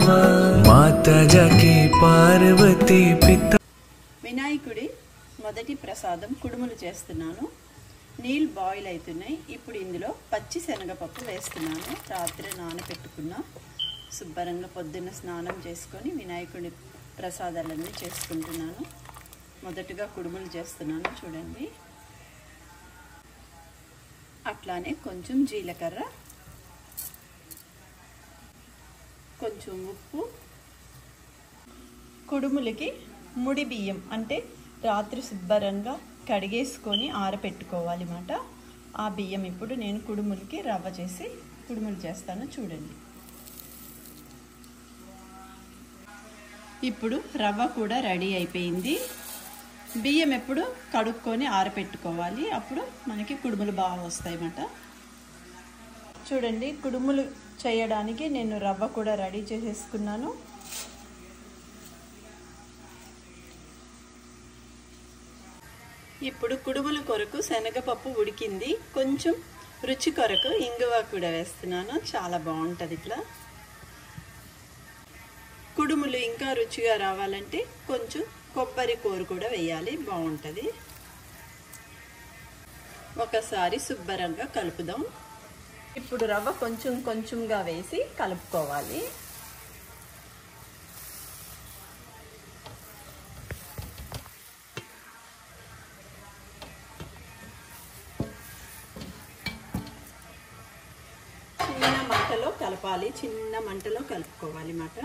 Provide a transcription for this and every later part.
नवा माता जाके पार्वती पिता వినాయకుడి మొదటి ప్రసాదం కుడుములు చేస్తున్నాను. నీళ్ళు బాయిల్ అవుతున్నాయి. ఇప్పుడు ఇందులో పచ్చి శనగపప్పు వేస్తున్నాను. రాత్రి నానబెట్టుకున్న శుభ్రంగా పొద్దున్న స్నానం చేసుకొని వినాయకుడి ప్రసాదాలన్నీ చేసుకుంటున్నాను. మొదటగా కుడుములు చేస్తున్నాను చూడండి. అట్లానే కొంచెం జీలకర్ర, కొంచెం ఉప్పు, కుడుములకి ముడి బియ్యం అంటే రాత్రి శుభ్రంగా కడిగేసుకొని ఆరపెట్టుకోవాలి అన్నమాట. ఆ బియ్యం ఇప్పుడు నేను కుడుములకి రవ్వ చేసి కుడుములు చేస్తాను చూడండి. ఇప్పుడు రవ్వ కూడా రెడీ అయిపోయింది. బియ్యం ఎప్పుడు కడుక్కొని ఆరపెట్టుకోవాలి, అప్పుడు మనకి కుడుములు బాగా వస్తాయి అన్నమాట. చూడండి, కుడుములు చేయడానికి నేను రవ్వ కూడా రెడీ చేసేసుకున్నాను. ఇప్పుడు కుడుముల కొరకు శనగపప్పు ఉడికింది. కొంచెం రుచి కొరకు ఇంగువ కూడా వేస్తున్నాను. చాలా బాగుంటుంది ఇట్లా. కుడుములు ఇంకా రుచిగా రావాలంటే కొంచెం కొబ్బరి కూర కూడా వేయాలి, బాగుంటుంది. ఒకసారి శుభ్రంగా కలుపుదాం. ఇప్పుడు రవ్వ కొంచెం కొంచెంగా వేసి కలుపుకోవాలి. చిన్న మంటలో కలపాలి, చిన్న మంటలో కలుపుకోవాలి అన్నమాట.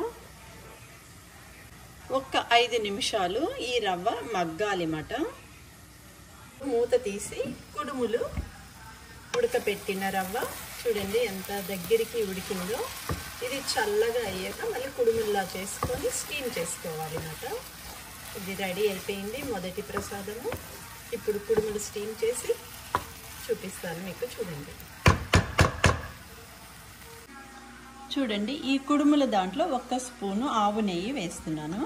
ఒక్క 5 నిమిషాలు ఈ రవ్వ మగ్గాలి అన్నమాట. మూత తీసి కుడుములు ఉడకపెట్టిన రవ్వ చూడండి ఎంత దగ్గరికి ఉడికిందో. ఇది చల్లగా అయ్యాక మళ్ళీ కుడుముల్లా చేసుకొని స్టీమ్ చేసుకోవాలి అన్నమాట. ఇది రెడీ అయిపోయింది మొదటి ప్రసాదము. ఇప్పుడు కుడుములు స్టీమ్ చేసి చూపిస్తాను మీకు చూడండి. చూడండి, ఈ కుడుముల దాంట్లో 1 స్పూను ఆవు నెయ్యి వేస్తున్నాను.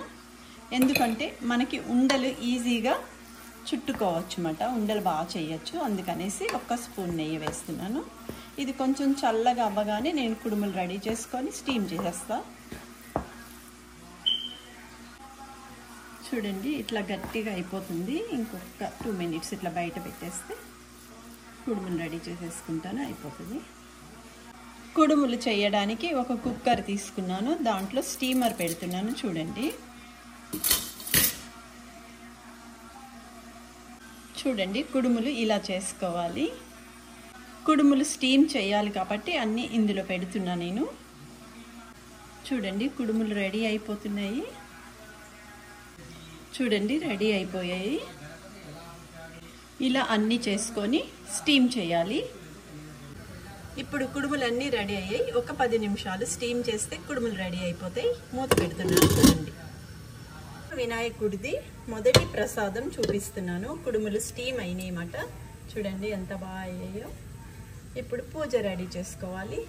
ఎందుకంటే మనకి ఉండలు ఈజీగా చుట్టుకోవచ్చు అన్నమాట, ఉండలు బాగా చేయొచ్చు. అందుకనేసి 1 స్పూన్ నెయ్యి వేస్తున్నాను. ఇది కొంచెం చల్లగా అవ్వగానే నేను కుడుములు రెడీ చేసుకొని స్టీమ్ చేసేస్తా. చూడండి, ఇట్లా గట్టిగా అయిపోతుంది. ఇంకొక 2 మినిట్స్ ఇట్లా బయట పెట్టేస్తే కుడుములు రెడీ చేసేసుకుంటాను, అయిపోతుంది. కుడుములు చేయడానికి ఒక కుక్కర్ తీసుకున్నాను. దాంట్లో స్టీమర్ పెడుతున్నాను చూడండి. చూడండి, కుడుములు ఇలా చేసుకోవాలి. కుడుములు స్టీమ్ చేయాలి కాబట్టి అన్నీ ఇందులో పెడుతున్నా నేను. చూడండి, కుడుములు రెడీ అయిపోతున్నాయి. చూడండి, రెడీ అయిపోయాయి. ఇలా అన్నీ చేసుకొని స్టీమ్ చేయాలి. ఇప్పుడు కుడుములన్నీ రెడీ అయ్యాయి. ఒక 10 నిమిషాలు స్టీమ్ చేస్తే కుడుములు రెడీ అయిపోతాయి. మూత పెడుతున్నాను చూడండి. వినాయకుడిది మొదటి ప్రసాదం చూపిస్తున్నాను. కుడుములు స్టీమ్ అయినాయి అన్నమాట. చూడండి ఎంత బాగా అయ్యాయో. ఇప్పుడు పూజ రెడీ చేసుకోవాలి.